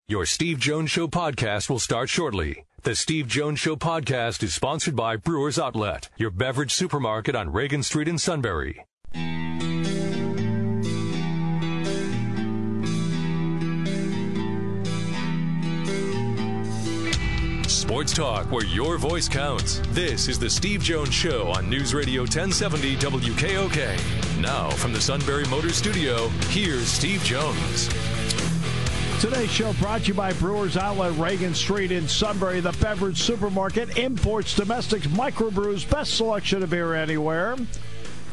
Your Steve Jones Show podcast will start shortly. The Steve Jones Show podcast is sponsored by Brewers Outlet, your beverage supermarket on Reagan Street in Sunbury. Sports talk where your voice counts. This is the Steve Jones Show on News Radio 1070 WKOK. Now from the Sunbury Motors Studio, here's Steve Jones. Today's show brought to you by Brewers Outlet, Reagan Street in Sunbury, the beverage supermarket, imports, domestics, microbrews, best selection of beer anywhere.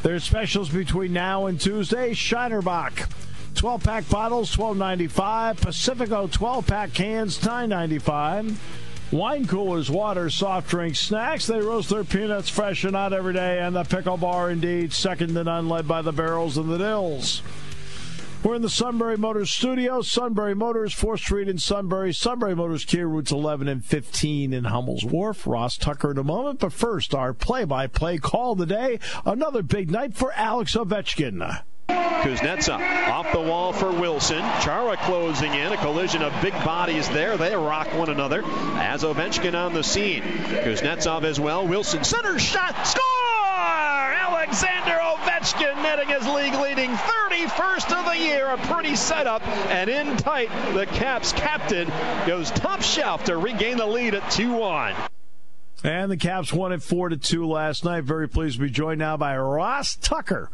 There's specials between now and Tuesday. Shinerbach, 12-pack bottles, $12.95. Pacifico, 12-pack cans, $9.95. Wine coolers, water, soft drinks, snacks. They roast their peanuts fresh and out every day. And the pickle bar, indeed, second to none, led by the Barrels and the Dills. We're in the Sunbury Motors studio. Sunbury Motors, 4th Street in Sunbury. Sunbury Motors, Kia routes 11 and 15 in Hummel's Wharf. Ross Tucker in a moment. But first, our play-by-play call today. Another big night for Alex Ovechkin. Kuznetsov off the wall for Wilson. Chara closing in. A collision of big bodies there. They rock one another as Ovechkin on the scene. Kuznetsov as well. Wilson center shot. Score! Alexander Ovechkin netting his league-leading 31st of the year. A pretty setup. And in tight, the Caps captain goes top shelf to regain the lead at 2-1. And the Caps won it 4-2 last night. Very pleased to be joined now by Ross Tucker,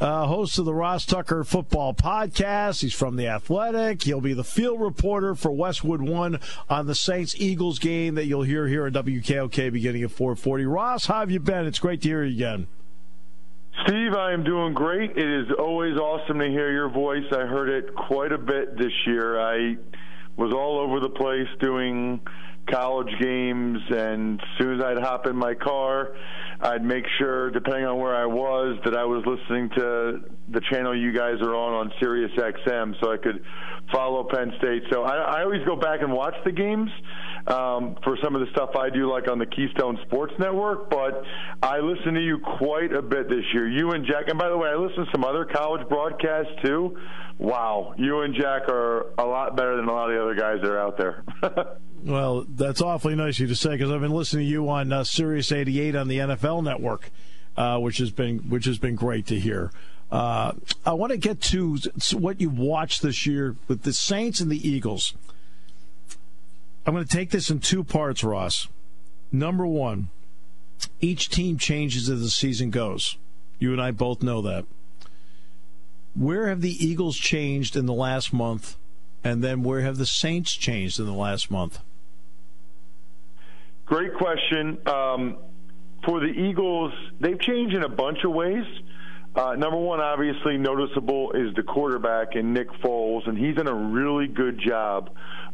host of the Ross Tucker Football Podcast. He's from The Athletic. He'll be the field reporter for Westwood One on the Saints-Eagles game that you'll hear here at WKOK beginning at 4:40. Ross, how have you been? It's great to hear you again. Steve, I am doing great. It is always awesome to hear your voice. I heard it quite a bit this year. I was all over the place doing college games, and as soon as I'd hop in my car, I'd make sure, depending on where I was, that I was listening to the channel you guys are on Sirius XM, so I could follow Penn State. So I always go back and watch the games for some of the stuff I do, like on the Keystone Sports Network, but I listen to you quite a bit this year. You and Jack, and by the way, I listen to some other college broadcasts too. Wow, you and Jack are a lot better than a lot of the other guys that are out there. Well, that's awfully nice of you to say, because I've been listening to you on Sirius 88 on the NFL Network, which has been great to hear. I want to get to what you watched this year with the Saints and the Eagles. I'm going to take this in two parts, Ross. Number one, each team changes as the season goes. You and I both know that. Where have the Eagles changed in the last month, and then where have the Saints changed in the last month? Great question. For the Eagles, they've changed in a bunch of ways. Number one, obviously noticeable, is the quarterback in Nick Foles, and he's done a really good job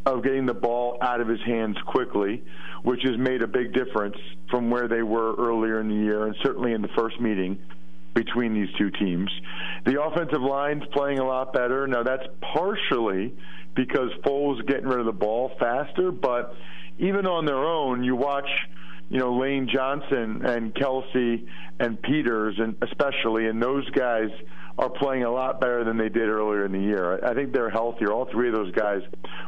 of getting the ball out of his hands quickly, which has made a big difference from where they were earlier in the year, and certainly in the first meeting between these two teams. The offensive line's playing a lot better. Now, that's partially because Foles is getting rid of the ball faster, but even on their own, you watch, Lane Johnson and Kelsey and Peters, and especially, and those guys are playing a lot better than they did earlier in the year. I think they're healthier. All three of those guys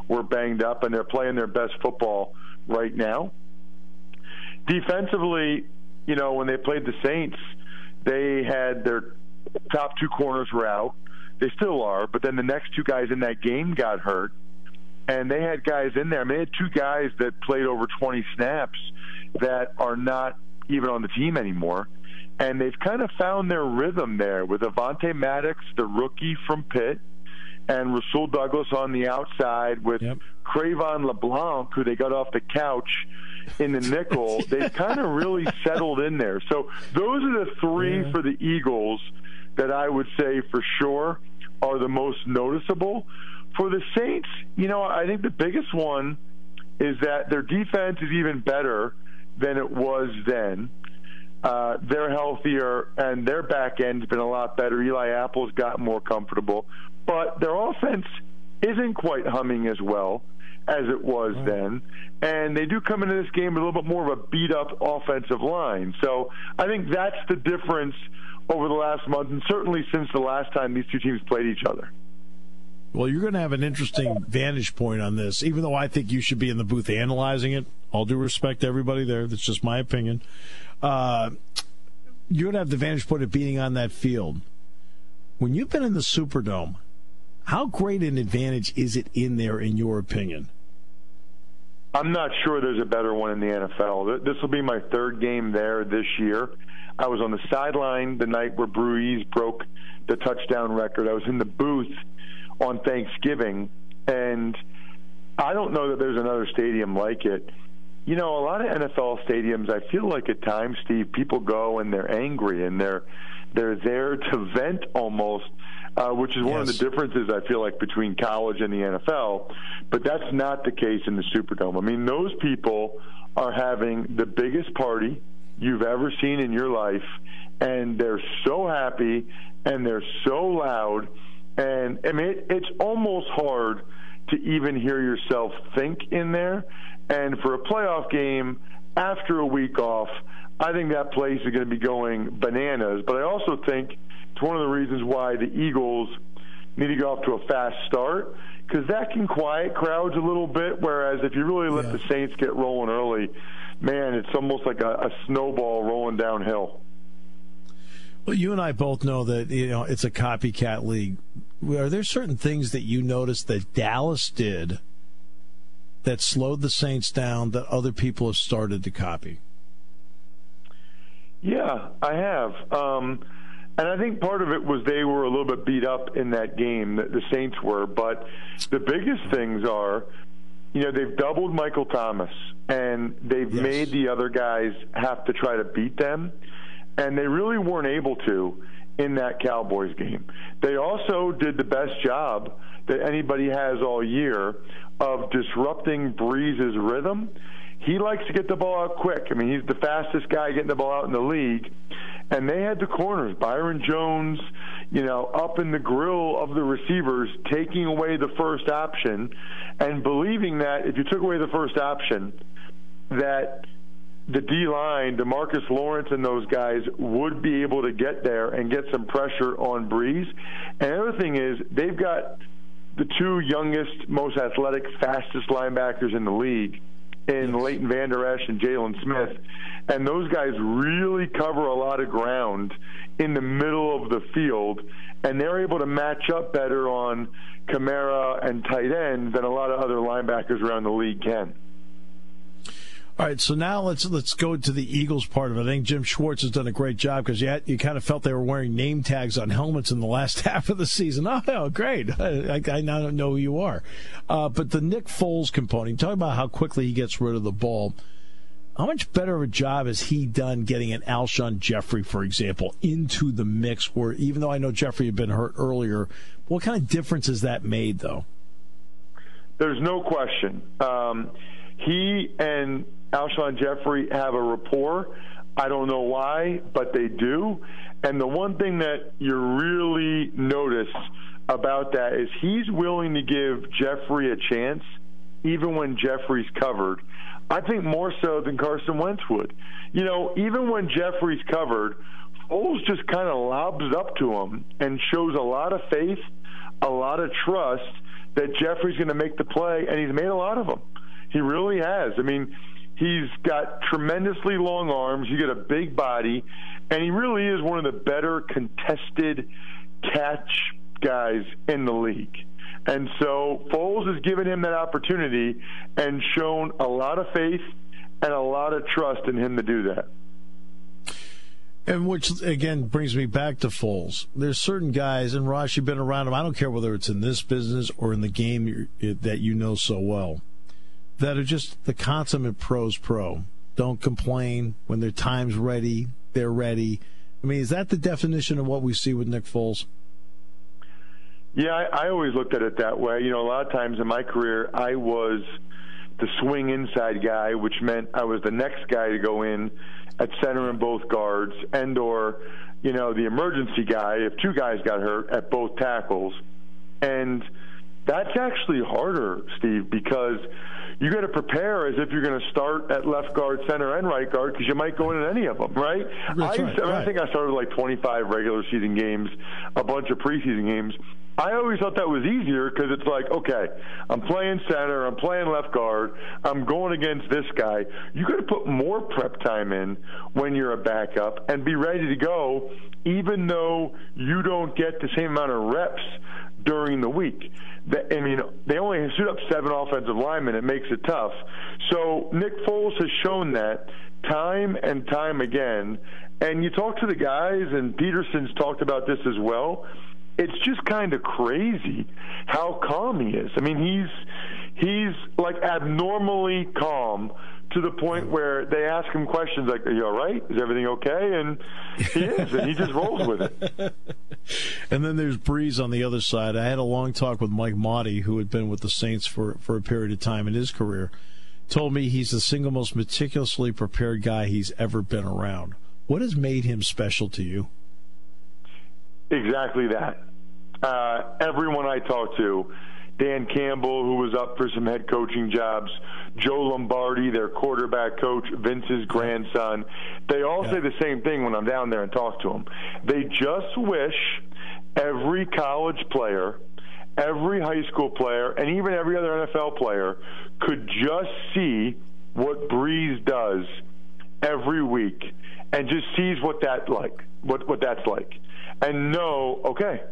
were banged up, and they're playing their best football right now. Defensively, when they played the Saints, they had their top two corners were out. They still are, but then the next two guys in that game got hurt, and they had guys in there. I mean, they had two guys that played over 20 snaps that are not even on the team anymore, and they've kind of found their rhythm there with Avonte Maddox, the rookie from Pitt, and Rasul Douglas on the outside with Cravon LeBlanc, who they got off the couch in the nickel. They've kind of really settled in there. So those are the three for the Eagles that I would say for sure are the most noticeable. For the Saints, I think the biggest one is that their defense is even better than it was then. They're healthier, and their back end's been a lot better. Eli Apple's gotten more comfortable. But their offense isn't quite humming as well as it was then. And they do come into this game with a little bit more of a beat-up offensive line. So I think that's the difference over the last month, and certainly since the last time these two teams played each other. Well, you're going to have an interesting vantage point on this, even though I think you should be in the booth analyzing it. All due respect to everybody there. That's just my opinion. You're going to have the vantage point of being on that field. When you've been in the Superdome, how great an advantage is it in there, in your opinion? I'm not sure there's a better one in the NFL. This will be my third game there this year. I was on the sideline the night where Brees broke the touchdown record. I was in the booth on Thanksgiving, and I don't know that there's another stadium like it. You know, a lot of NFL stadiums, I feel like at times, Steve, people go and they're angry and they're there to vent almost, which is one of the differences I feel like between college and the NFL. But that's not the case in the Superdome. I mean, those people are having the biggest party you've ever seen in your life, and they're so happy and they're so loud. And I mean, it's almost hard to even hear yourself think in there. And for a playoff game after a week off, I think that place is going to be going bananas. But I also think it's one of the reasons why the Eagles need to go off to a fast start, because that can quiet crowds a little bit, whereas if you really let the Saints get rolling early, man, it's almost like a snowball rolling downhill. Well, you and I both know that, you know, it's a copycat league. Are there certain things that you noticed that Dallas did that slowed the Saints down that other people have started to copy? Yeah, I have. And I think part of it was they were a little bit beat up in that game, the Saints were. But the biggest things are, you know, they've doubled Michael Thomas, and they've made the other guys have to try to beat them. And they really weren't able to in that Cowboys game. They also did the best job that anybody has all year of disrupting Brees' rhythm. He likes to get the ball out quick. I mean, he's the fastest guy getting the ball out in the league. And they had the corners, Byron Jones, you know, up in the grill of the receivers, taking away the first option and believing that if you took away the first option, that the D-line, DeMarcus Lawrence and those guys would be able to get there and get some pressure on Brees. And the other thing is they've got the two youngest, most athletic, fastest linebackers in the league in Leighton Vander Esch and Jalen Smith. And those guys really cover a lot of ground in the middle of the field, and they're able to match up better on Kamara and tight end than a lot of other linebackers around the league can. All right, so now let's go to the Eagles part of it. I think Jim Schwartz has done a great job because you kind of felt they were wearing name tags on helmets in the last half of the season. Oh, great. I now know who you are. But the Nick Foles component, talking about how quickly he gets rid of the ball, how much better of a job has he done getting an Alshon Jeffrey, for example, into the mix, where even though I know Jeffrey had been hurt earlier, what kind of difference has that made, though? There's no question. He and Alshon Jeffrey have a rapport. I don't know why, but they do. And the one thing that you really notice about that is he's willing to give Jeffrey a chance even when Jeffrey's covered. I think more so than Carson Wentz would. You know, even when Jeffrey's covered, Foles just kind of lobs up to him and shows a lot of faith, a lot of trust that Jeffrey's going to make the play, and he's made a lot of them. He really has. I mean, he's got tremendously long arms. You get a big body, and he really is one of the better contested catch guys in the league. And so Foles has given him that opportunity and shown a lot of faith and a lot of trust in him to do that. And which, again, brings me back to Foles. There's certain guys, and Ross, you've been around them, I don't care whether it's in this business or in the game that you know so well, that are just the consummate pros pro. Don't complain. When their time's ready, they're ready. I mean, is that the definition of what we see with Nick Foles? Yeah, I always looked at it that way. You know, a lot of times in my career, I was the swing inside guy, which meant I was the next guy to go in at center and both guards, and or, you know, the emergency guy if two guys got hurt at both tackles. And that's actually harder, Steve, because you got to prepare as if you're going to start at left guard, center, and right guard, because you might go in at any of them, right? I think I started like 25 regular season games, a bunch of preseason games. I always thought that was easier because it's like, okay, I'm playing center, I'm playing left guard, I'm going against this guy. You got to put more prep time in when you're a backup and be ready to go, even though you don't get the same amount of reps during the week. I mean, they only suit up 7 offensive linemen. It makes it tough. So Nick Foles has shown that time and time again. And you talk to the guys, and Peterson's talked about this as well. It's just kind of crazy how calm he is. I mean, he's like abnormally calm to the point where they ask him questions like, "Are you all right? Is everything okay?" And he is, and he just rolls with it. And then there's Breeze on the other side. I had a long talk with Mike Motti, who had been with the Saints for a period of time in his career. Told me he's the single most meticulously prepared guy he's ever been around. What has made him special to you? Exactly that. Everyone I talk to, Dan Campbell, who was up for some head coaching jobs, Joe Lombardi, their quarterback coach, Vince's grandson, they all say the same thing when I'm down there and talk to them. They just wish every college player, every high school player, and even every other NFL player could just see what Breeze does every week and just sees what that's like, and know, okay,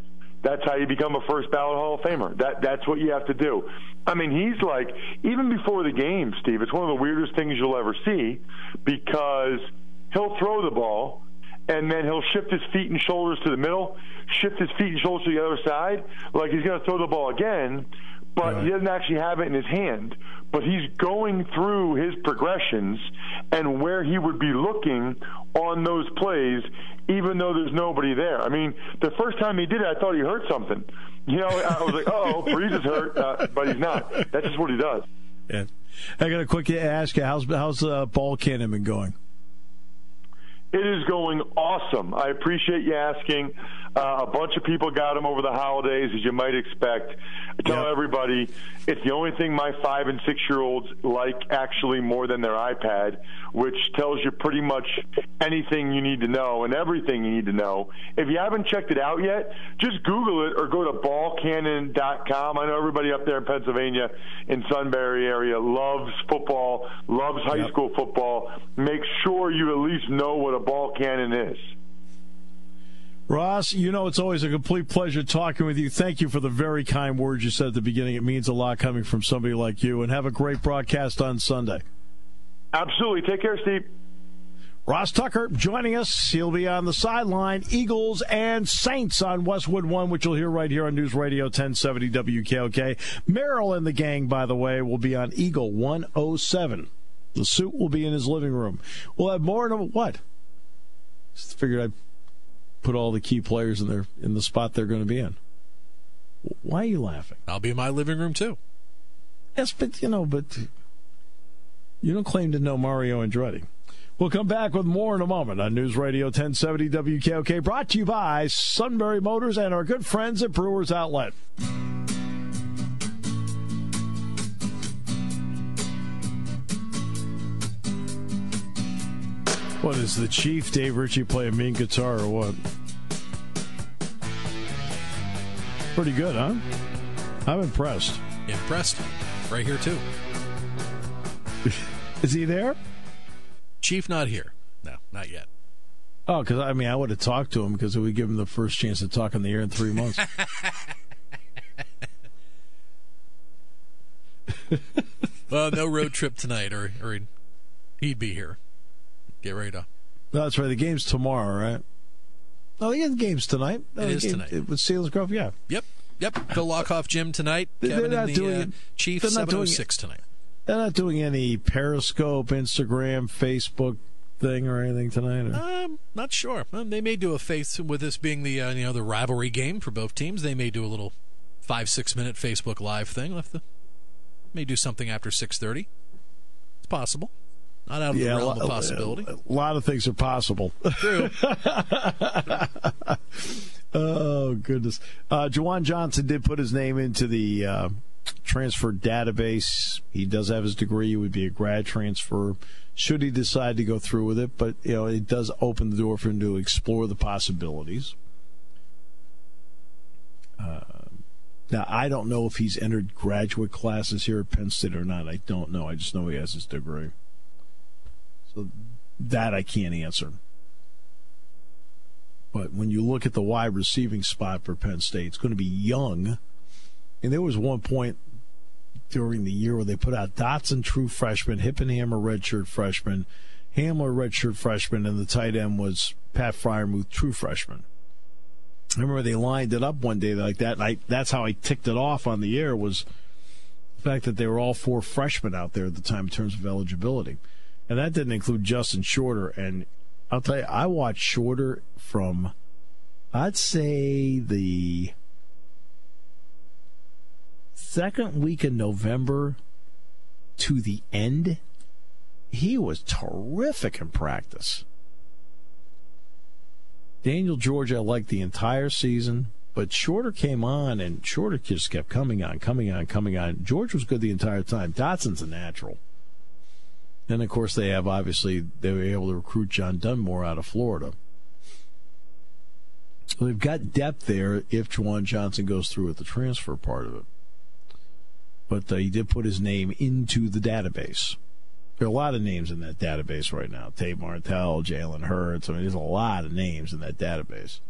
that's how you become a first ballot Hall of Famer. That's what you have to do. I mean, he's like, even before the game, Steve, it's one of the weirdest things you'll ever see, because he'll throw the ball and then he'll shift his feet and shoulders to the middle, shift his feet and shoulders to the other side, like he's going to throw the ball again, but he doesn't actually have it in his hand. But he's going through his progressions and where he would be looking on those plays, even though there's nobody there. I mean, the first time he did it, I thought he hurt something. You know, I was like, oh, Breeze is hurt, but he's not. That's just what he does. Yeah. I got to quickly ask you, how's ball cannon been going? It is going awesome. I appreciate you asking. A bunch of people got them over the holidays, as you might expect. I tell everybody it's the only thing my 5- and 6-year-olds like actually more than their iPad, which tells you pretty much anything you need to know and everything you need to know. If you haven't checked it out yet, just Google it or go to ballcannon.com. I know everybody up there in Pennsylvania, in Sunbury area, loves football, loves high school football. Make sure you at least know what a ball cannon is. Ross, you know it's always a complete pleasure talking with you. Thank you for the very kind words you said at the beginning. It means a lot coming from somebody like you. And have a great broadcast on Sunday. Absolutely. Take care, Steve. Ross Tucker joining us. He'll be on the sideline. Eagles and Saints on Westwood One, which you'll hear right here on News Radio 1070 WKOK. Merrill and the gang, by the way, will be on Eagle 107. The suit will be in his living room. We'll have more in what? Just figured I'd put all the key players in the spot they're going to be in. Why are you laughing? I'll be in my living room too. Yes, but you don't claim to know Mario Andretti. We'll come back with more in a moment on News Radio 1070 WKOK, brought to you by Sunbury Motors and our good friends at Brewers Outlet. What is the Chief, Dave Ritchie, play a mean guitar or what? Pretty good, huh? I'm impressed. Impressed. Right here, too. Is he there? Chief not here. No, not yet. Oh, because, I would have talked to him because it would give him the first chance to talk on the air in 3 months. Well, no road trip tonight, or he'd be here. Get ready to. No, that's right. The game's tomorrow, right? No, the game's tonight. It is tonight. With Seals Grove, yeah. Yep. Phil Lockhoff Gym tonight. Kevin and the Chief, 7:06 tonight. They're not doing any Periscope, Instagram, Facebook thing or anything tonight? Or? Not sure. They may do a with this being the the rivalry game for both teams. They may do a little 5-6 minute Facebook Live thing. May do something after 6:30. It's possible. Not out of the realm of possibility. A lot of things are possible. True. Oh, goodness. Juwan Johnson did put his name into the transfer database. He does have his degree. It would be a grad transfer should he decide to go through with it. But, it does open the door for him to explore the possibilities. Now, I don't know if he's entered graduate classes here at Penn State or not. I don't know. I just know he has his degree. So that I can't answer. But when you look at the wide receiving spot for Penn State, it's going to be Young. And there was one point during the year where they put out Dotson, true freshman, Hippenhammer, redshirt freshman, Hamler, redshirt freshman, and the tight end was Pat Freiermuth, true freshman. I remember they lined it up one day like that, and that's how I ticked it off on the air, was the fact that they were all 4 freshmen out there at the time in terms of eligibility. And that didn't include Justin Shorter. And I'll tell you, I watched Shorter from, I'd say, the second week in November to the end. He was terrific in practice. Daniel George, I liked the entire season, but Shorter came on, and Shorter just kept coming on. George was good the entire time. Dotson's a natural. And, of course, they were able to recruit John Dunmore out of Florida. So they've got depth there if Juwan Johnson goes through with the transfer part of it. But he did put his name into the database. There are a lot of names in that database right now. Tate Martell, Jalen Hurts. I mean, there's a lot of names in that database.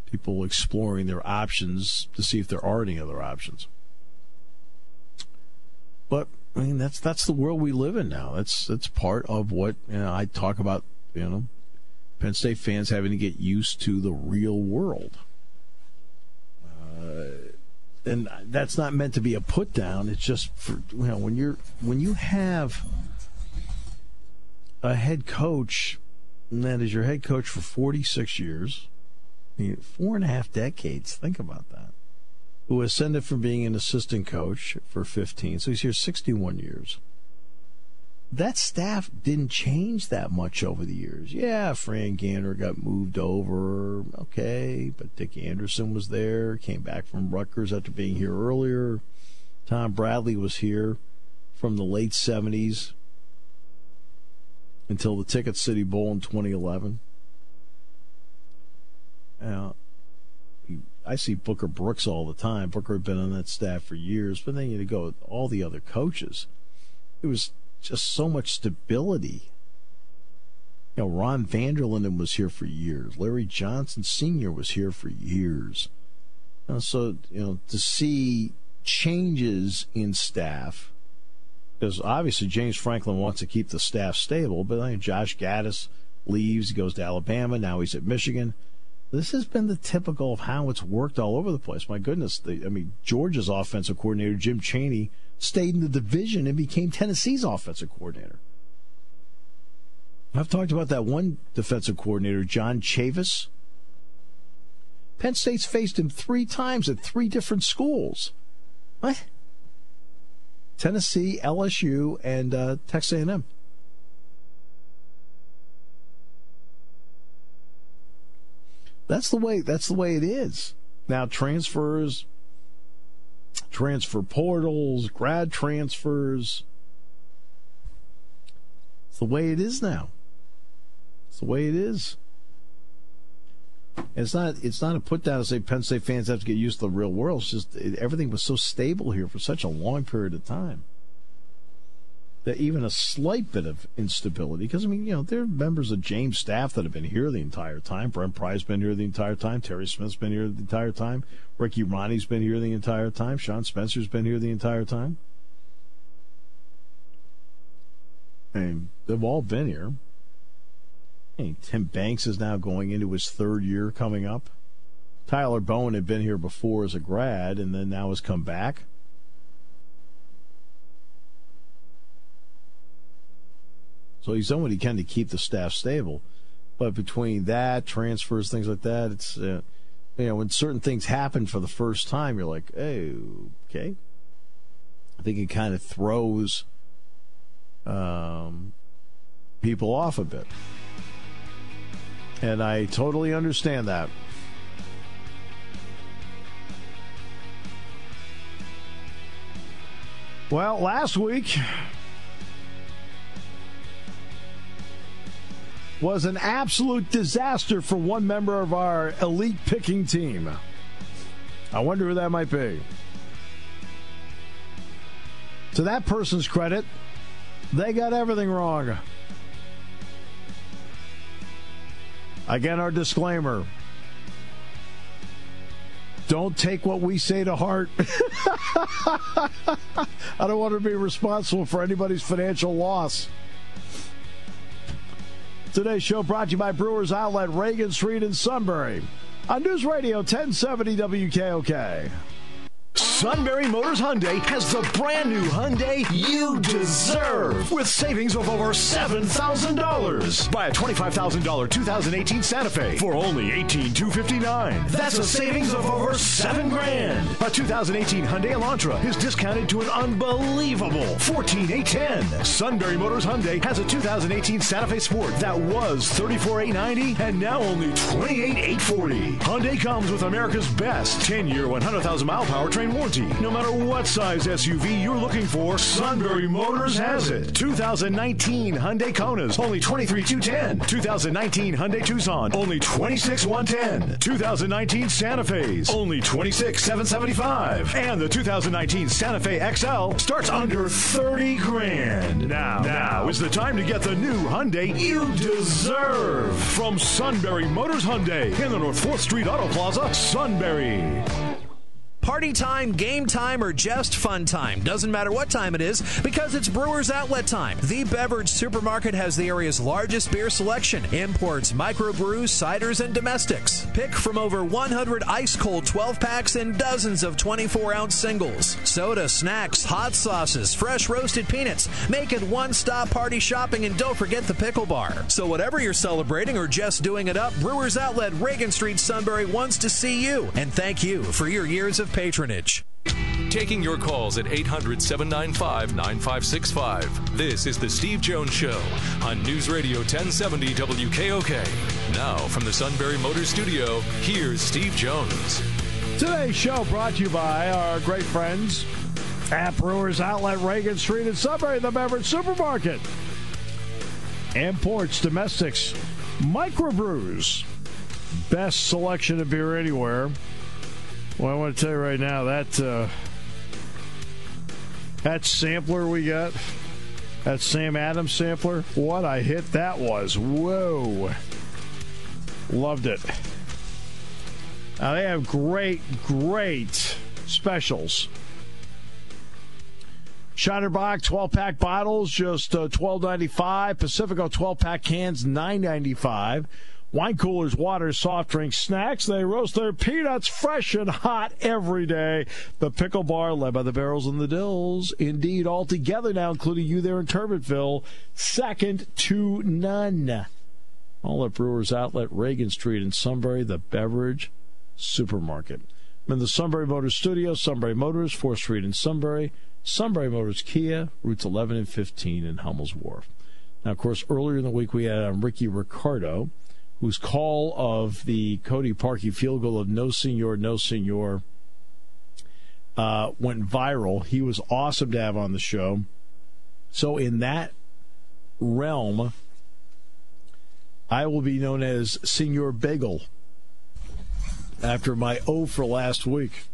People exploring their options to see if there are any other options. But, I mean, that's the world we live in now. That's part of what I talk about, Penn State fans having to get used to the real world. And that's not meant to be a put down. It's just for when you have a head coach, and that is your head coach for 46 years, 4.5 decades. Think about that. Who ascended from being an assistant coach for 15, so he's here 61 years. That staff didn't change that much over the years. Yeah, Fran Gander got moved over, okay, but Dick Anderson was there, came back from Rutgers after being here earlier. Tom Bradley was here from the late 70s until the Ticket City Bowl in 2011. I see Booker Brooks all the time. Booker had been on that staff for years, but then you go with all the other coaches. It was just so much stability. Ron Vanderlinden was here for years. Larry Johnson Sr. was here for years. So, to see changes in staff, because obviously James Franklin wants to keep the staff stable, but Josh Gaddis leaves, he goes to Alabama, now he's at Michigan. This has been the typical of how it's worked all over the place. My goodness, Georgia's offensive coordinator, Jim Chaney, stayed in the division and became Tennessee's offensive coordinator. I've talked about that one defensive coordinator, John Chavis. Penn State's faced him 3 times at 3 different schools. What? Tennessee, LSU, and Texas A&M. That's the way it is. Now, transfers, transfer portals, grad transfers. It's the way it is now. It's the way it is. And it's not a put down to say Penn State fans have to get used to the real world. It's just everything was so stable here for such a long period of time that even a slight bit of instability, because, there are members of James' staff that have been here the entire time. Brent Pry's been here the entire time. Terry Smith's been here the entire time. Ricky Ronnie's been here the entire time. Sean Spencer's been here the entire time. And they've all been here. Tim Banks is now going into his 3rd year coming up. Tyler Bowen had been here before as a grad and then now has come back. So he's done what he can to keep the staff stable. But between that, transfers, things like that, it's, when certain things happen for the first time, you're like, oh, okay. I think it kind of throws people off a bit. And I totally understand that. Well, last week was an absolute disaster for one member of our elite picking team. I wonder who that might be. To that person's credit, they got everything wrong. Again, our disclaimer. Don't take what we say to heart. I don't want to be responsible for anybody's financial loss. Today's show brought to you by Brewers Outlet, Reagan Street in Sunbury. On News Radio 1070 WKOK. Sunbury Motors Hyundai has the brand new Hyundai you deserve with savings of over $7,000. Buy a $25,000 2018 Santa Fe for only $18,259. That's a savings of over $7,000. A 2018 Hyundai Elantra is discounted to an unbelievable $14,810. Sunbury Motors Hyundai has a 2018 Santa Fe Sport that was $34,890 and now only $28,840. Hyundai comes with America's best 10-year, 100,000-mile powertrain warranty. No matter what size SUV you're looking for, Sunbury Motors has it. 2019 Hyundai Konas, only $23,210. 2019 Hyundai Tucson, only $26,110. 2019 Santa Fe's, only $26,775. And the 2019 Santa Fe XL starts under $30,000. Now is the time to get the new Hyundai you deserve from Sunbury Motors Hyundai in the North 4th Street Auto Plaza, Sunbury. Party time, game time, or just fun time. Doesn't matter what time it is because it's Brewers Outlet time. The beverage supermarket has the area's largest beer selection. Imports, microbrews, ciders, and domestics. Pick from over 100 ice-cold 12-packs and dozens of 24-ounce singles. Soda, snacks, hot sauces, fresh roasted peanuts. Make it one-stop party shopping, and don't forget the pickle bar. So whatever you're celebrating or just doing it up, Brewers Outlet, Reagan Street, Sunbury wants to see you. And thank you for your years of patronage. Taking your calls at 800-795-9565. This is the Steve Jones Show on News Radio 1070 WKOK. Now from the Sunbury Motors Studio, here's Steve Jones. Today's show brought to you by our great friends at Brewers Outlet, Reagan Street in Sunbury, the beverage supermarket. Imports, domestics, microbrews. Best selection of beer anywhere. Well, I want to tell you right now, that sampler we got, that Sam Adams sampler, what a hit that was. Whoa. Loved it. Now, they have great specials. Shiner-Bock 12-pack bottles, just $12.95. Pacifico 12-pack cans, $9.95. Wine coolers, water, soft drinks, snacks. They roast their peanuts fresh and hot every day. The Pickle Bar, led by the Barrels and the Dills. Indeed, all together now, including you there in Turbotville, second to none. All at Brewers Outlet, Reagan Street in Sunbury, the beverage supermarket. I'm in the Sunbury Motors Studio, Sunbury Motors, 4th Street in Sunbury. Sunbury Motors Kia, routes 11 and 15 in Hummel's Wharf. Now, of course, earlier in the week we had Ricky Ricardo, whose call of the Cody Parkey field goal of no senor, went viral. He was awesome to have on the show. So in that realm, I will be known as Senor Bagel after my O for last week.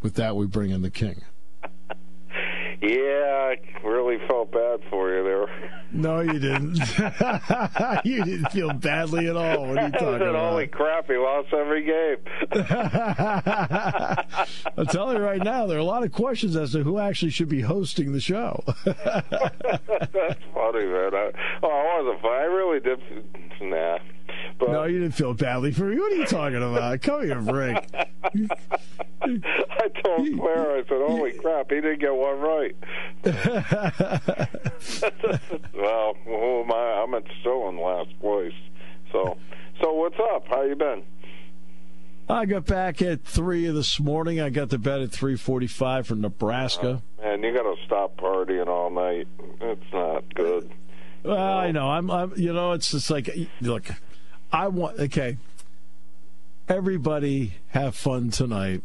With that, we bring in the king. Yeah, I really felt bad for you there. No, you didn't. You didn't feel badly at all. What are you talking about? Holy crap, he lost every game. I'm telling you right now, there are a lot of questions as to who actually should be hosting the show. That's funny, man. I wasn't fine. I really did. Nah. But, no, you didn't feel badly for me. What are you talking about? Come here, Rick. I told Claire, I said, holy crap, he didn't get one right. Well, who am I? I'm still in last place. So what's up? How you been? I got back at 3 this morning. I got to bed at 3:45 from Nebraska. Man, you got to stop partying all night. It's not good. Well, I know. I'm. You know, it's just like, look, okay. Everybody have fun tonight.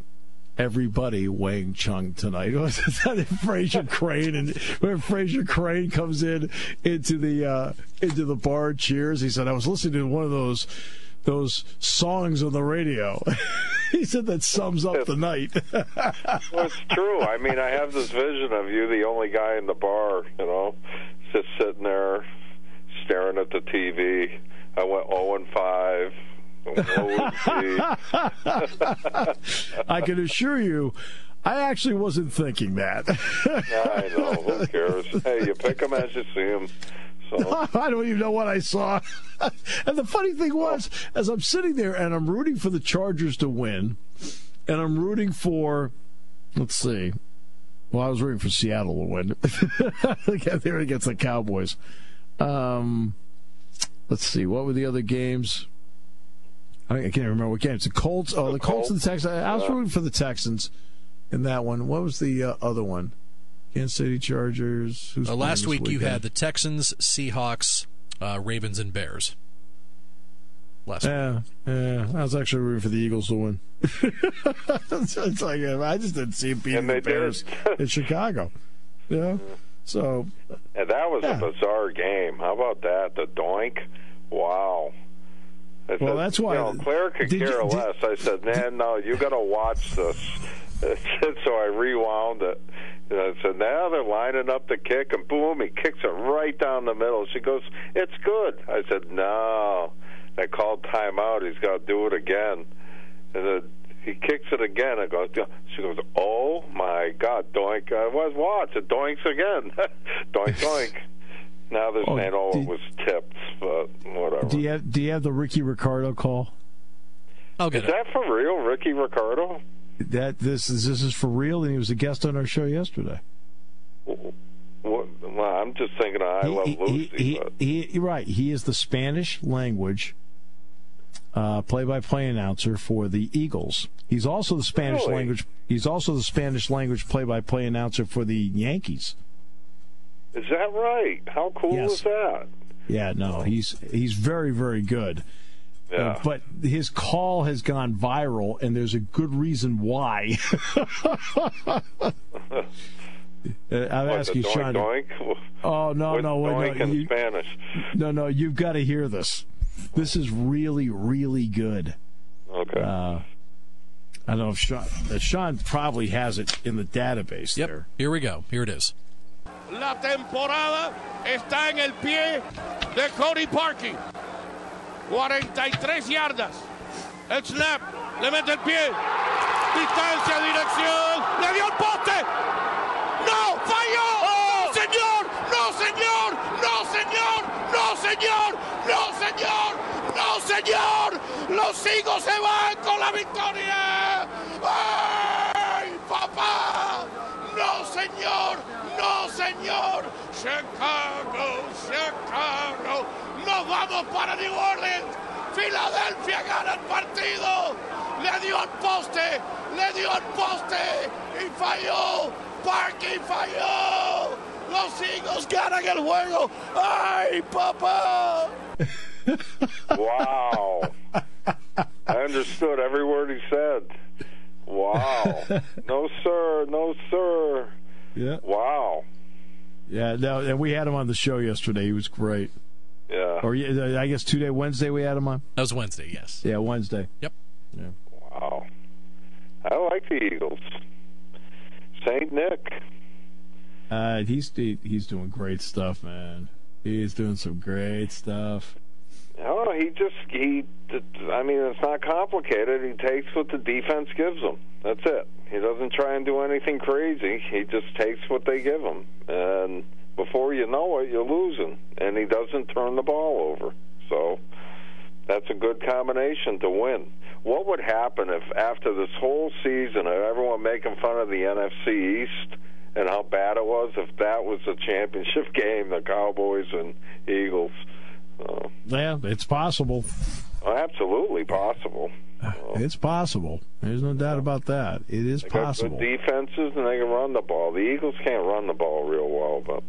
Everybody Wang Chung tonight. Was that Fraser Crane? And when Fraser Crane comes into the bar, cheers. He said, "I was listening to one of those songs on the radio." He said that sums up the night. Well, it's true. I mean, I have this vision of you, the only guy in the bar, just sitting there staring at the TV. I went 0-5. I can assure you, I actually wasn't thinking that. I know. Who cares? Hey, you pick them as you see them. So. I don't even know what I saw. And the funny thing was, as I'm sitting there and I'm rooting for the Chargers to win, and I'm rooting for, let's see, well, I was rooting for Seattle to win. They're against the Cowboys. Let's see, what were the other games? I can't remember what games. The Colts. Oh, the Colts and the Texans. I was rooting for the Texans in that one. What was the other one? Kansas City Chargers. Last week you had the Texans, Seahawks, Ravens, and Bears. Yeah. I was actually rooting for the Eagles to win. It's like I just didn't see them beating the Bears in Chicago. So. And that was a bizarre game. How about that? The doink. Wow. That's why. Claire could care less. I said, no, you got to watch this. So I rewound it. And I said, now they're lining up the kick, and boom, he kicks it right down the middle. She goes, it's good. I said, no. I called timeout. He's got to do it again. And then he kicks it again. She goes, oh, my God, doink. I was watch. It doinks again. Doink, doink. Now they're saying, it was tipped, but whatever. Do you have the Ricky Ricardo call? Is that for real, Ricky Ricardo? This is for real, and he was a guest on our show yesterday. Well, I'm just thinking I Love Lucy. Right. He is the Spanish language play-by-play announcer for the Eagles. He's also the Spanish language. He's also the Spanish language play-by-play announcer for the Yankees. Is that right? How cool is that? Yeah, no, he's very, very good. Yeah. But his call has gone viral, and there's a good reason why. I'm asking Sean. Doink? Oh no, doink in Spanish. No, you've got to hear this. This is really, really good. Okay. I don't know if Sean probably has it in the database there. Here we go. Here it is. La temporada está en el pie de Cody Parkey. 43 yardas. El snap. Le mete el pie. Distancia, dirección. Le dio el poste. ¡No! ¡Falló! ¡No, señor! ¡No, señor! ¡No, señor! ¡No, señor! ¡No, señor! ¡No, señor! Los Eagles se van con la victoria. ¡Ay, papá! ¡No, señor! ¡No, señor! Chicago, Chicago. Nos vamos para New Orleans. Filadelfia gana el partido. Le dio al poste. Y falló. Parkey falló. Los Eagles ganan el juego. ¡Ay, papá! Wow. I understood every word he said. Wow. No, sir. No, sir. Yeah. Wow. Yeah, no, and we had him on the show yesterday. He was great. Yeah. Or I guess Wednesday we had him on? That was Wednesday, yes. Yeah, Wednesday. Yep. Yeah. Wow. I like the Eagles. St. Nick. He's doing great stuff, man. He's doing some great stuff. No, I mean, it's not complicated. He takes what the defense gives him. That's it. He doesn't try and do anything crazy. He just takes what they give him. And before you know it, you're losing. And he doesn't turn the ball over. So that's a good combination to win. What would happen if after this whole season of everyone making fun of the NFC East and how bad it was, if that was a championship game, the Cowboys and Eagles? Yeah, it's possible. Absolutely possible. It's possible. There's no doubt about that. It is possible. They got good defenses, and they can run the ball. The Eagles can't run the ball real well, but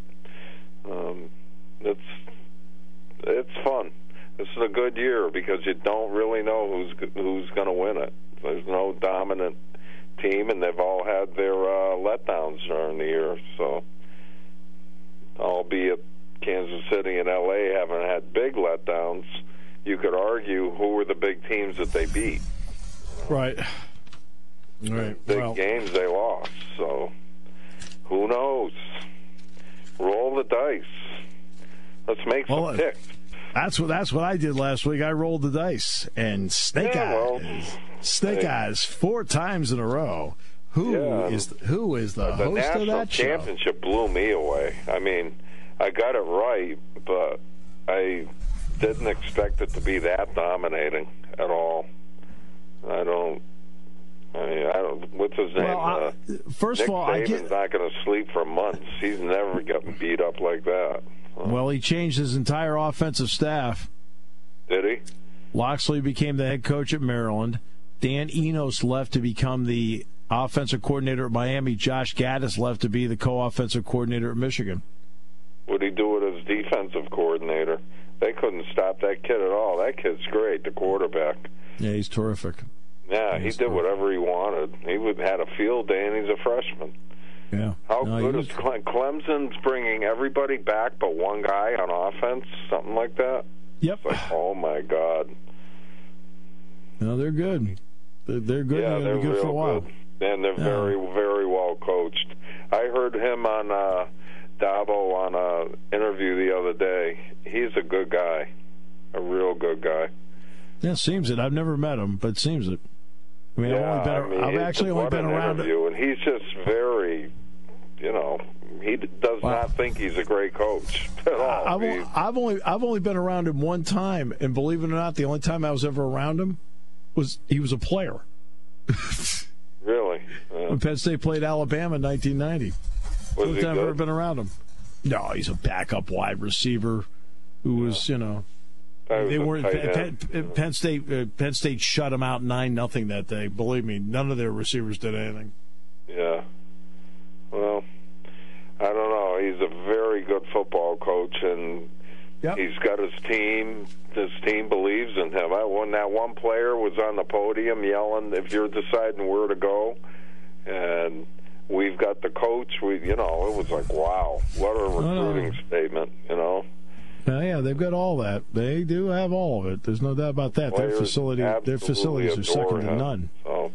it's fun. This is a good year because you don't really know who's going to win it. There's no dominant team, and they've all had their letdowns during the year. So, albeit Kansas City and L.A. haven't had big letdowns, you could argue who were the big teams that they beat. Right. Right. Big games they lost. So who knows? Roll the dice. Let's make some picks. That's what I did last week. I rolled the dice and snake eyes 4 times in a row. Who is the host of that show? The national championship blew me away. I mean, I got it right, but I didn't expect it to be that dominating at all. What's his name? Well, first Nick of all, Saban's not going to sleep for months. He's never gotten beat up like that. Well, he changed his entire offensive staff. Did he? Loxley became the head coach at Maryland. Dan Enos left to become the offensive coordinator at Miami. Josh Gaddis left to be the co-offensive coordinator at Michigan. What'd he do with his defensive coordinator? They couldn't stop that kid at all. That kid's great, the quarterback. Yeah, he's terrific. Yeah, he did whatever he wanted. He had a field day, and he's a freshman. Yeah. How good is Clemson's bringing everybody back but one guy on offense, something like that? Yep. It's like, oh, my God. No, they're good. They're good. Yeah, they're good real for a while. good. And they're very, very well coached. I heard him on Dabo on an interview the other day. He's a good guy, a real good guy. Yeah, seems it. I've never met him, but seems it. I mean, I've actually only been around. And he's just very, he does not think he's a great coach at all. I've only been around him one time, and believe it or not, the only time I was ever around him was he was a player. Really? When Penn State played Alabama in 1990. Was he I've ever been around him. No, he's a backup wide receiver who was, they weren't. Penn State shut him out 9-0 that day. Believe me, none of their receivers did anything. Yeah. Well, I don't know. He's a very good football coach, and he's got his team. His team believes in him. When that one player was on the podium yelling, "If you're deciding where to go," and we've got the coach. It was like, wow, what a recruiting statement. Yeah, they've got all that. They do have all of it. There's no doubt about that. Their facilities are second to none. So.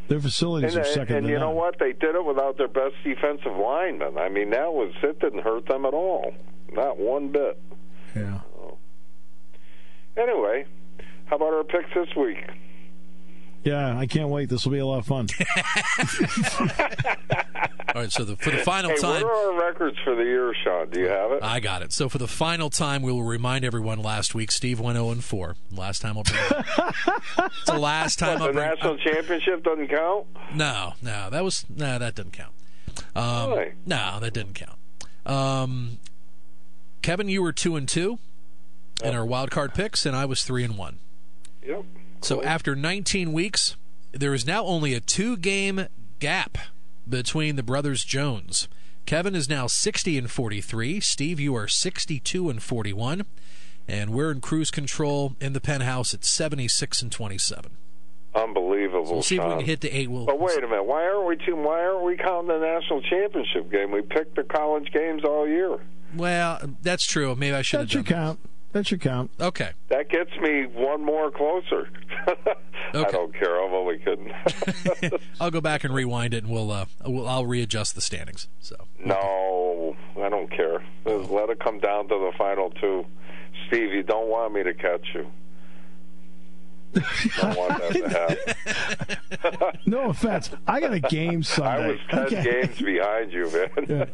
Their facilities are second to none. And you know what? They did it without their best defensive lineman. I mean, it didn't hurt them at all. Not one bit. Yeah. So. Anyway, how about our picks this week? Yeah, I can't wait. This will be a lot of fun. All right, so for the final time... What are our records for the year, Sean? Do you have it? I got it. So for the final time, we will remind everyone last week, Steve went 0-4. Last time I'll bring it. It's the last time I'll bring it. The national championship doesn't count? No, that didn't count. Really? No, that didn't count. Kevin, you were 2-2 in our wild card picks, and I was 3-1. Yep. So after 19 weeks, there is now only a 2-game gap between the brothers Jones. Kevin is now 60-43. Steve, you are 62-41. And we're in cruise control in the penthouse at 76-27. Unbelievable. So we'll see if we can hit the 8. But wait a minute. Why aren't we counting the national championship game? We picked the college games all year. Well, that's true. Maybe I should have done that. That should count. Okay. That gets me one more closer. Okay. I don't care. I'm only kidding. I'll go back and rewind it, and I'll readjust the standings. So. No, I don't care. Let it come down to the final 2. Steve, you don't want me to catch you. Don't want that to happen. No offense. I got a game Sunday. I was 10 games behind you, man. Yeah.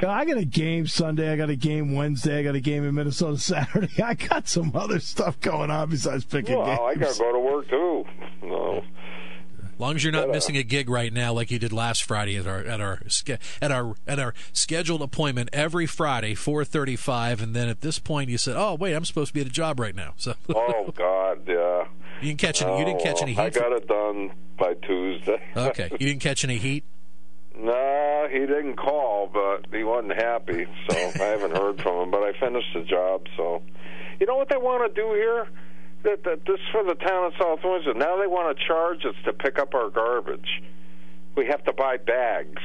I got a game Sunday. I got a game Wednesday. I got a game in Minnesota Saturday. I got some other stuff going on besides picking games. I got to go to work too. No. As long as you're not missing a gig right now, like you did last Friday at our scheduled appointment every Friday, 4:35, and then at this point you said, "Oh wait, I'm supposed to be at a job right now." So. Oh God, yeah. You didn't catch any heat. I got it done by Tuesday. Okay, you didn't catch any heat. No, he didn't call, but he wasn't happy, so I haven't heard from him. But I finished the job, so you know what they want to do here? This for the town of South Windsor. Now they want to charge us to pick up our garbage. We have to buy bags,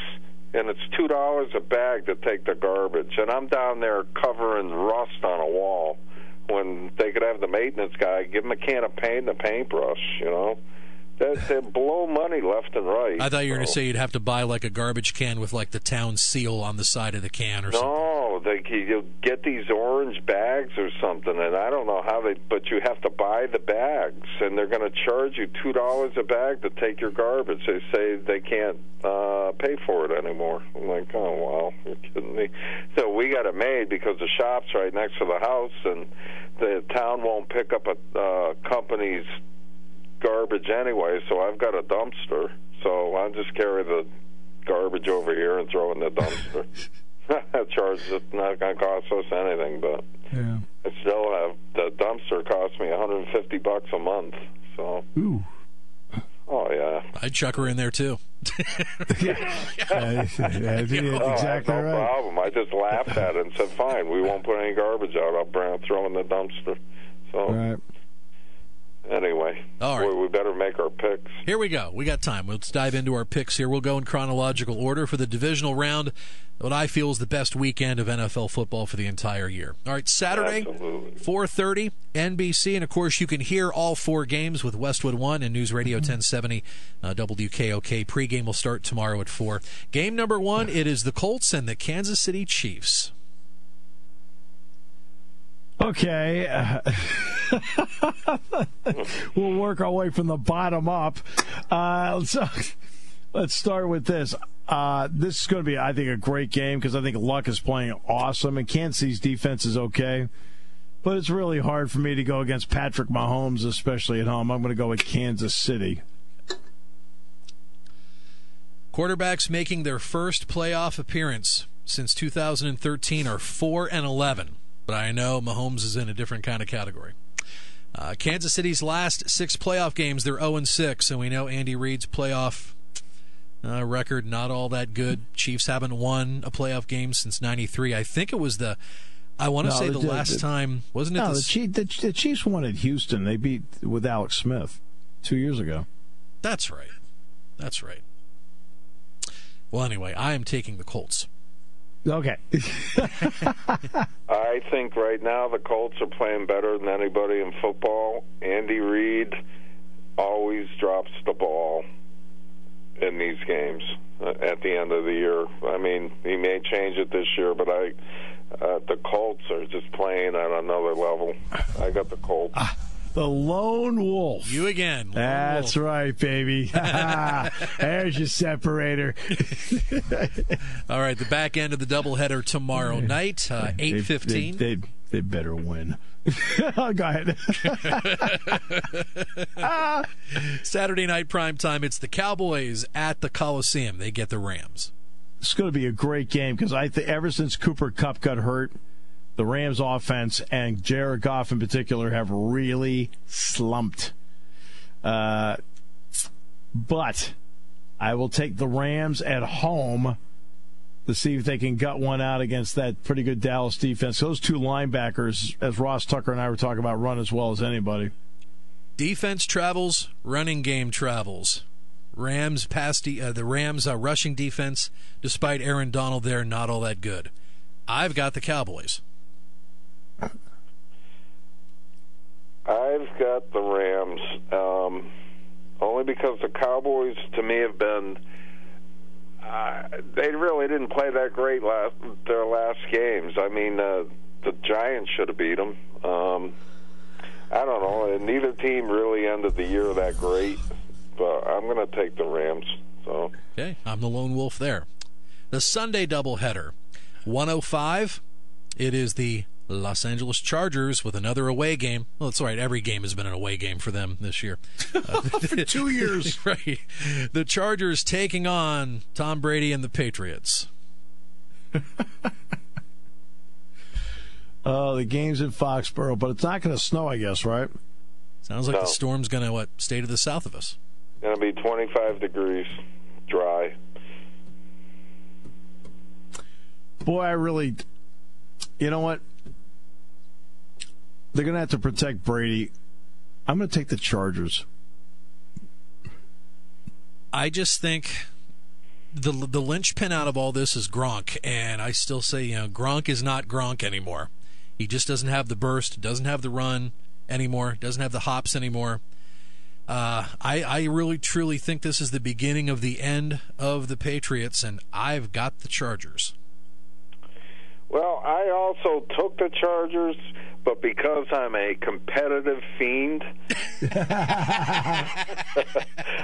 and it's $2 a bag to take the garbage. And I'm down there covering rust on a wall when they could have the maintenance guy give him a can of paint and a paintbrush, They blow money left and right. I thought you were going to say you'd have to buy like a garbage can with like the town seal on the side of the can or something. No, you'll get these orange bags or something, and I don't know how but you have to buy the bags, and they're going to charge you $2 a bag to take your garbage. They say they can't pay for it anymore. I'm like, oh, wow, you're kidding me. So we got it made because the shop's right next to the house, and the town won't pick up a company's garbage anyway, so I've got a dumpster, so I'll just carry the garbage over here and throw it in the dumpster. That charge is not going to cost us anything, but I still have the dumpster costs me $150 a month. So, oh yeah, I'd chuck her in there too. Exactly no right. problem. I just laughed at it and said, "Fine, we won't put any garbage out. I'll throw it in the dumpster." So. Right. Anyway, all right. We better make our picks. Here we go. We got time. Let's dive into our picks here. We'll go in chronological order for the divisional round, what I feel is the best weekend of NFL football for the entire year. All right, Saturday, 4:30, NBC, and of course you can hear all four games with Westwood One and News Radio 1070 WKOK. Pregame will start tomorrow at 4. Game number 1, it is the Colts and the Kansas City Chiefs. Okay. We'll work our way from the bottom up. Let's start with this. This is going to be, I think, a great game because I think Luck is playing awesome, and Kansas City's defense is okay. But it's really hard for me to go against Patrick Mahomes, especially at home. I'm going to go with Kansas City. Quarterbacks making their first playoff appearance since 2013 are 4-11. But I know Mahomes is in a different kind of category. Kansas City's last 6 playoff games, they're 0-6, and we know Andy Reid's playoff record not all that good. Chiefs haven't won a playoff game since '93. I think it was the last time, wasn't it? No, the Chiefs won at Houston. They beat with Alex Smith 2 years ago. That's right. Well, anyway, I am taking the Colts. Okay. I think right now the Colts are playing better than anybody in football. Andy Reid always drops the ball in these games at the end of the year. I mean, he may change it this year, but the Colts are just playing at another level. I got the Colts. The Lone Wolf. You again. That's right, baby. There's your separator. All right, the back end of the doubleheader tomorrow night, 8:15. They better win. Go ahead. Saturday night primetime, it's the Cowboys at the Coliseum. They get the Rams. It's going to be a great game because ever since Cooper Kupp got hurt, the Rams offense and Jared Goff in particular have really slumped. But I will take the Rams at home to see if they can gut one out against that pretty good Dallas defense. Those two linebackers, as Ross Tucker and I were talking about, run as well as anybody. Defense travels, running game travels. The Rams rushing defense, despite Aaron Donald there, not all that good. I've got the Cowboys. I've got the Rams, only because the Cowboys, to me, have been they really didn't play that great their last games. I mean, the Giants should have beat them. I don't know. Neither team really ended the year that great, but I'm going to take the Rams. So okay, I'm the lone wolf there. The Sunday doubleheader, 1:05. It is the Los Angeles Chargers with another away game. Well, that's all right. Every game has been an away game for them this year. For 2 years. Right. The Chargers taking on Tom Brady and the Patriots. The game's in Foxborough, but it's not going to snow, I guess, right? Sounds like the storm's going to, stay to the south of us. Going to be 25 degrees, dry. Boy, you know what? They're going to have to protect Brady. I'm going to take the Chargers. I just think the linchpin out of all this is Gronk, and I still say, Gronk is not Gronk anymore. He just doesn't have the burst, doesn't have the run anymore, doesn't have the hops anymore. I really, truly think this is the beginning of the end of the Patriots, and I've got the Chargers. Well, I also took the Chargers, but because I'm a competitive fiend,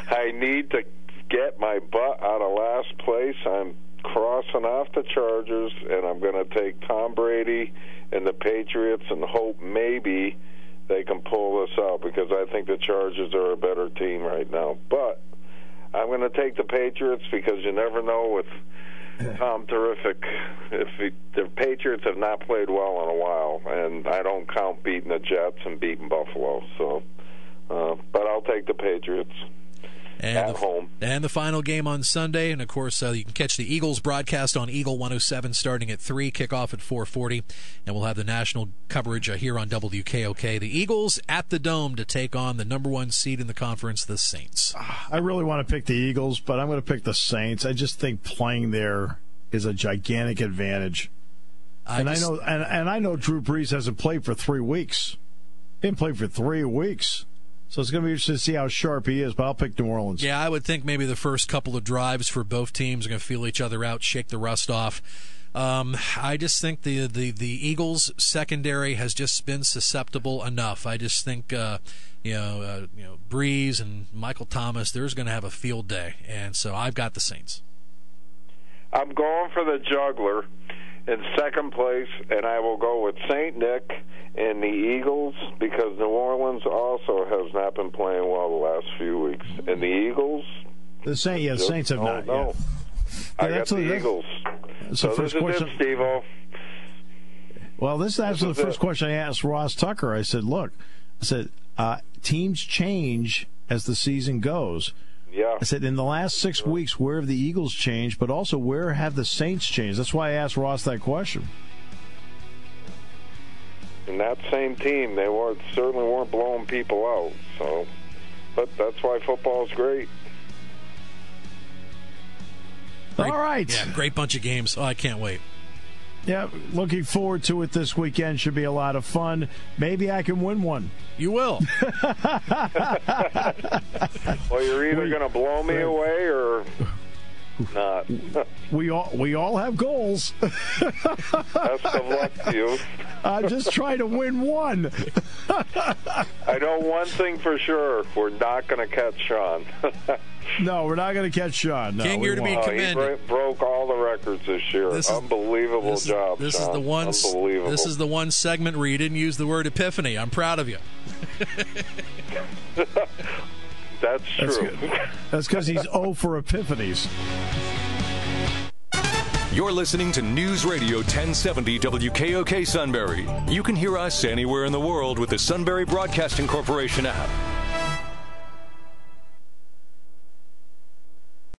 I need to get my butt out of last place. I'm crossing off the Chargers, and I'm going to take Tom Brady and the Patriots and hope maybe they can pull this out, because I think the Chargers are a better team right now. But I'm going to take the Patriots because you never know with Tom Terrific. The Patriots have not played well in a while, and I don't count beating the Jets and beating Buffalo. So, but I'll take the Patriots. At home. And the final game on Sunday, and of course you can catch the Eagles broadcast on Eagle 107 starting at 3, kickoff at 4:40, and we'll have the national coverage here on WKOK. The Eagles at the Dome to take on the number 1 seed in the conference, the Saints. I really want to pick the Eagles, but I'm going to pick the Saints. I just think playing there is a gigantic advantage. I know Drew Brees hasn't played for 3 weeks. He didn't play for 3 weeks. So it's going to be interesting to see how sharp he is, but I'll pick New Orleans. Yeah, I would think maybe the first couple of drives for both teams are going to feel each other out, shake the rust off. I just think the Eagles' secondary has just been susceptible enough. I just think Breeze and Michael Thomas, they're going to have a field day, and so I've got the Saints. I'm going for the juggler in second place, and I will go with St. Nick and the Eagles, because New Orleans also has not been playing well the last few weeks. And the Eagles? The Saints have not. No. I got the Eagles. So this is it, Steve-O. Well, this is actually the first question I asked Ross Tucker. I said, look, teams change as the season goes. Yeah. I said, in the last 6 weeks, where have the Eagles changed, but also where have the Saints changed? That's why I asked Ross that question. And that same team, they certainly weren't blowing people out. So, but that's why football is great. All right. Yeah, great bunch of games. Oh, I can't wait. Yeah, looking forward to it this weekend. Should be a lot of fun. Maybe I can win one. You will. Well, you're either going to blow me away or not. We all have goals. Best of luck to you. I'm just trying to win one. I know one thing for sure. We're not going to catch Sean. No, we're not going to catch Sean. No, King, you're to be commended. He broke all the records this year. Unbelievable job, This Sean. is the one. Unbelievable. This is the one segment where you didn't use the word epiphany. I'm proud of you. That's true. That's because he's 0 for epiphanies. You're listening to News Radio 1070 WKOK Sunbury. You can hear us anywhere in the world with the Sunbury Broadcasting Corporation app.